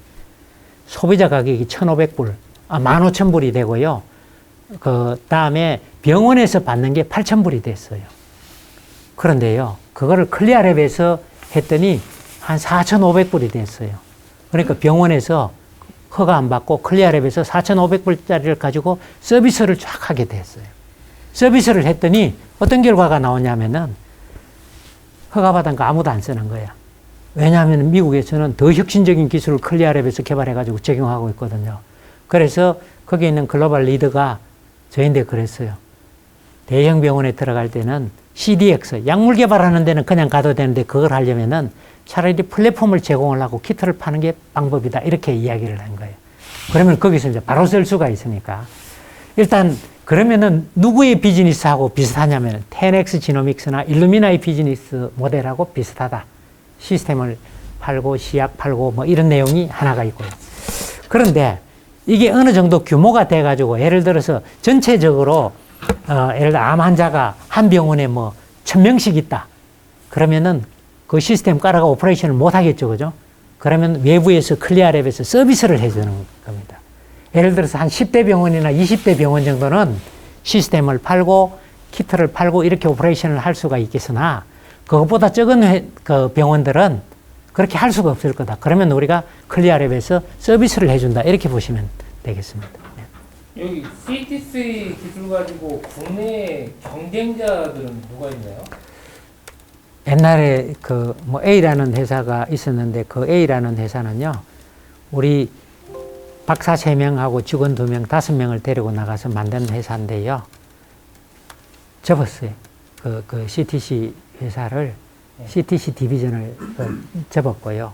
소비자 가격이 1,500불, 15,000불이 되고요. 그 다음에 병원에서 받는 게 8,000불이 됐어요. 그런데요, 그거를 클리어랩에서 했더니 한 4,500불이 됐어요. 그러니까 병원에서 허가 안 받고 클리어랩에서 4,500불짜리를 가지고 서비스를 쫙 하게 됐어요. 서비스를 했더니 어떤 결과가 나오냐면은 허가받은 거 아무도 안 쓰는 거야. 왜냐하면 미국에서는 더 혁신적인 기술을 클리어랩에서 개발해가지고 적용하고 있거든요. 그래서 거기 있는 글로벌 리더가 저희한테 그랬어요. 대형 병원에 들어갈 때는 CDX, 약물 개발하는 데는 그냥 가도 되는데 그걸 하려면은 차라리 플랫폼을 제공을 하고 키트를 파는 게 방법이다. 이렇게 이야기를 한 거예요. 그러면 거기서 이제 바로 쓸 수가 있으니까. 일단, 그러면은 누구의 비즈니스하고 비슷하냐면 10X 지노믹스나 일루미나의 비즈니스 모델하고 비슷하다. 시스템을 팔고, 시약 팔고, 뭐 이런 내용이 하나가 있고요. 그런데 이게 어느 정도 규모가 돼가지고 예를 들어서 전체적으로, 예를 들어 암 환자가 한 병원에 뭐 1,000명씩 있다. 그러면은 그 시스템 깔아가 오퍼레이션을 못 하겠죠. 그죠? 그러면 외부에서 클리어랩에서 서비스를 해주는 겁니다. 예를 들어서 한 10대 병원이나 20대 병원 정도는 시스템을 팔고 키트를 팔고 이렇게 오퍼레이션을 할 수가 있겠으나 그것보다 적은 그 병원들은 그렇게 할 수가 없을 거다. 그러면 우리가 클리어랩에서 서비스를 해준다. 이렇게 보시면 되겠습니다. 여기 CTC 기술 가지고 국내 경쟁자들은 누가 있나요? 옛날에 A라는 회사가 있었는데 그 A라는 회사는요, 우리 박사 3명하고 직원 2명, 5명을 데리고 나가서 만든 회사인데요. 접었어요. 그 CTC 회사를, CTC 디비전을 접었고요.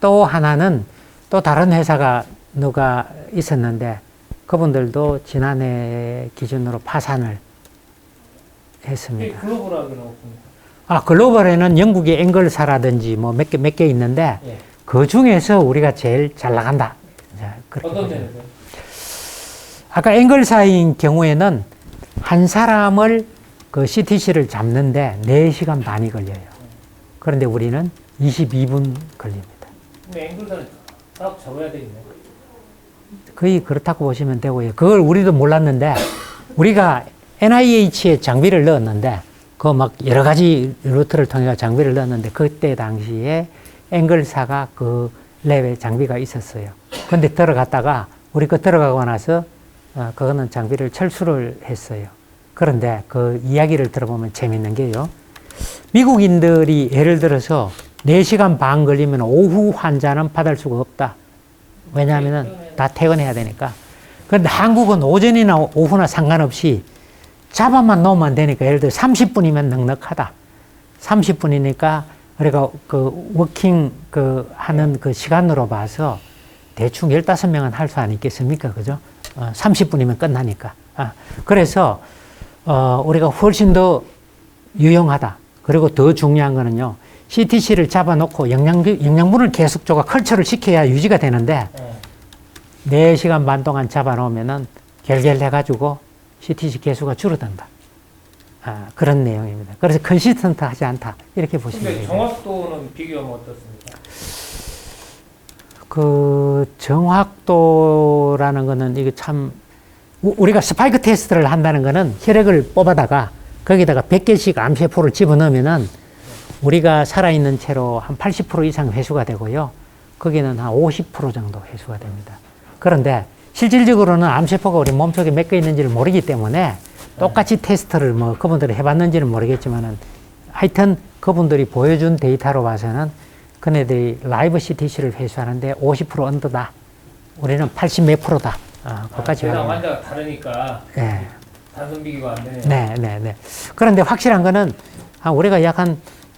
또 하나는 또 다른 회사가 누가 있었는데 그분들도 지난해 기준으로 파산을 했습니다. 글로벌하게 나왔습니다. 글로벌에는 영국의 앵글사라든지 뭐 몇 개 있는데, 예. 그 중에서 우리가 제일 잘 나간다. 어떤 점에서요? 아까 앵글사인 경우에는 한 사람을 그 CTC를 잡는데 4시간 반이 걸려요. 그런데 우리는 22분 걸립니다. 근데 앵글사를 딱 잡아야 되겠네. 거의 그렇다고 보시면 되고요. 그걸 우리도 몰랐는데, 우리가 NIH에 장비를 넣었는데 그 막 여러 가지 루트를 통해 장비를 넣었는데 그때 당시에 앵글사가 그 랩에 장비가 있었어요. 근데 들어갔다가 우리 거 들어가고 나서 그거는 장비를 철수를 했어요. 그런데 그 이야기를 들어보면 재밌는 게요. 미국인들이 예를 들어서 4시간 반 걸리면 오후 환자는 받을 수가 없다. 왜냐하면 다 퇴근해야 되니까. 그런데 한국은 오전이나 오후나 상관없이 잡아만 놓으면 되니까 예를 들어 30분이면 넉넉하다. 30분이니까 우리가 그 워킹 그 하는 그 시간으로 봐서 대충 15명은 할 수 아니겠습니까? 그죠? 30분이면 끝나니까. 그래서 우리가 훨씬 더 유용하다. 그리고 더 중요한 거는요. CTC를 잡아놓고 영양분을 계속 줘가 컬처를 시켜야 유지가 되는데 4시간 반 동안 잡아놓으면은 결결해가지고 CTC 개수가 줄어든다. 그런 내용입니다. 그래서 컨시스턴트하지 않다. 이렇게 보시면 근데 돼요. 정확도는 비교하면 어떻습니까? 그 정확도라는 거는 이게 참 우리가 스파이크 테스트를 한다는 거는 혈액을 뽑아다가 거기다가 100개씩 암세포를 집어넣으면은 우리가 살아있는 채로 한 80% 이상 회수가 되고요. 거기는 한 50% 정도 회수가 됩니다. 그런데 실질적으로는 암세포가 우리 몸속에 몇 개 있는지를 모르기 때문에 똑같이 테스트를 뭐 그분들이 해봤는지는 모르겠지만은 하여튼 그분들이 보여준 데이터로 봐서는 그네들이 라이브 CTC를 회수하는데 50% 언더다. 우리는 80 몇 프로다. 그것까지 세상 환자가 다르니까 네. 단순 비교가 안 되네요. 네. 그런데 확실한 거는 우리가 약 한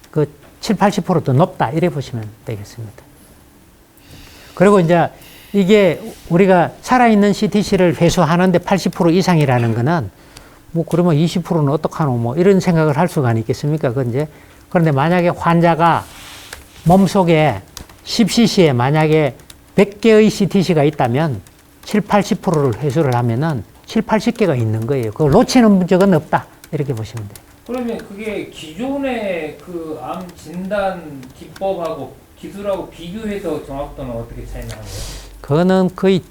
그 7, 80%도 높다. 이래 보시면 되겠습니다. 그리고 이제 이게 우리가 살아있는 CTC를 회수하는데 80% 이상이라는 거는 뭐 그러면 20%는 어떡하노 뭐 이런 생각을 할 수가 있겠습니까? 그런데 만약에 환자가 몸속에 10cc에 만약에 100개의 CTC가 있다면 7, 80%를 회수를 하면은 7, 80개가 있는 거예요. 그걸 놓치는 적은 없다. 이렇게 보시면 돼요. 그러면 그게 기존의 그 암 진단 기법하고 기술하고 비교해서 정확도는 어떻게 차이 나는 거예요? 그거는 거의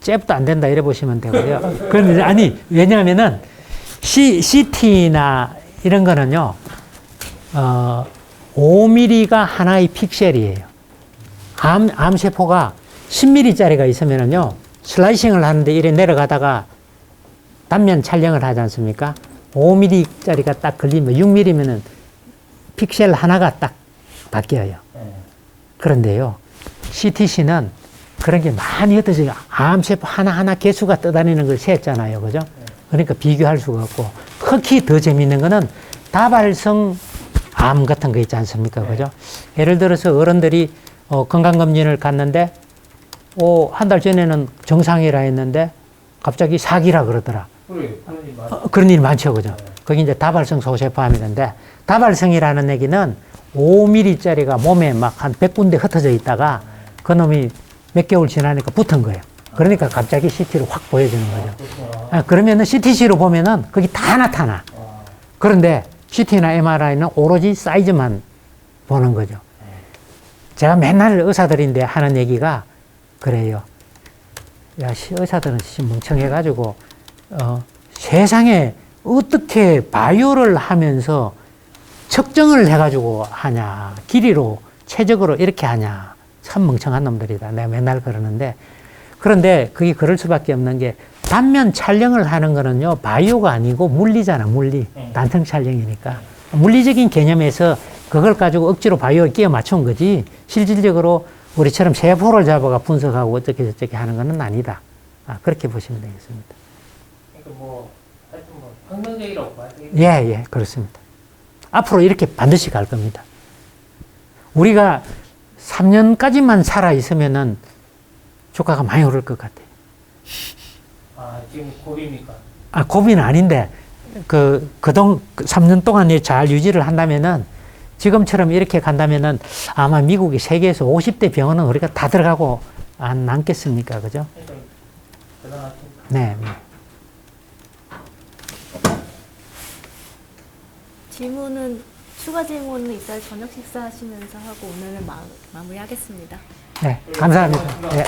잽도 안 된다. 이래 보시면 되고요. 그런데 아니, 왜냐하면은 CT나 이런 거는요, 5mm가 하나의 픽셀이에요. 암세포가 10mm짜리가 있으면은요, 슬라이싱을 하는데 이래 내려가다가 단면 촬영을 하지 않습니까? 5mm짜리가 딱 걸리면 6mm면은 픽셀 하나가 딱 바뀌어요. 그런데요, CTC는 그런 게 많이 흩어져요. 암세포 하나하나 개수가 떠다니는 걸 셌잖아요. 그죠? 그러니까 비교할 수가 없고, 특히 더 재밌는 거는 다발성 암 같은 거 있지 않습니까? 그죠? 예를 들어서 어른들이 건강검진을 갔는데, 한 달 전에는 정상이라 했는데, 갑자기 사기라 그러더라. 그래, 그런 일 많아요. 그런 일이 많죠. 그죠? 그게 이제 다발성 소세포암이던데, 다발성이라는 얘기는 5mm짜리가 몸에 막 한 100군데 흩어져 있다가 그놈이 몇 개월 지나니까 붙은 거예요. 그러니까 갑자기 CT로 확 보여주는 거죠. 그러면은 CTC로 보면은 거기 다 나타나. 그런데 CT나 MRI는 오로지 사이즈만 보는 거죠. 제가 맨날 의사들인데 하는 얘기가 그래요. 야, 의사들은 멍청해가지고, 세상에 어떻게 바이오를 하면서 측정을 해가지고 하냐. 길이로, 최적으로 이렇게 하냐. 참 멍청한 놈들이다. 내가 맨날 그러는데. 그런데 그게 그럴 수밖에 없는 게 단면 촬영을 하는 거는요, 바이오가 아니고 물리잖아, 물리. 단층 촬영이니까. 물리적인 개념에서 그걸 가지고 억지로 바이오를 끼워 맞춘 거지, 실질적으로 우리처럼 세포를 잡아가 분석하고 어떻게 저렇게 하는 건 아니다. 그렇게 보시면 되겠습니다. 그러니까 하여튼 혁명적이라고 봐야 되겠네요. 예, 그렇습니다. 앞으로 이렇게 반드시 갈 겁니다. 우리가 3년까지만 살아 있으면은 주가가 많이 오를 것 같아요. 지금 고비입니까? 고비는 아닌데, 3년 동안 잘 유지를 한다면은, 지금처럼 이렇게 간다면은 아마 미국이 세계에서 50대 병원은 우리가 다 들어가고 안 남겠습니까? 그죠? 대단하십니다. 네. 추가 질문은 이따 저녁 식사하시면서 하고 오늘은 마무리하겠습니다. 네, 감사합니다. 네.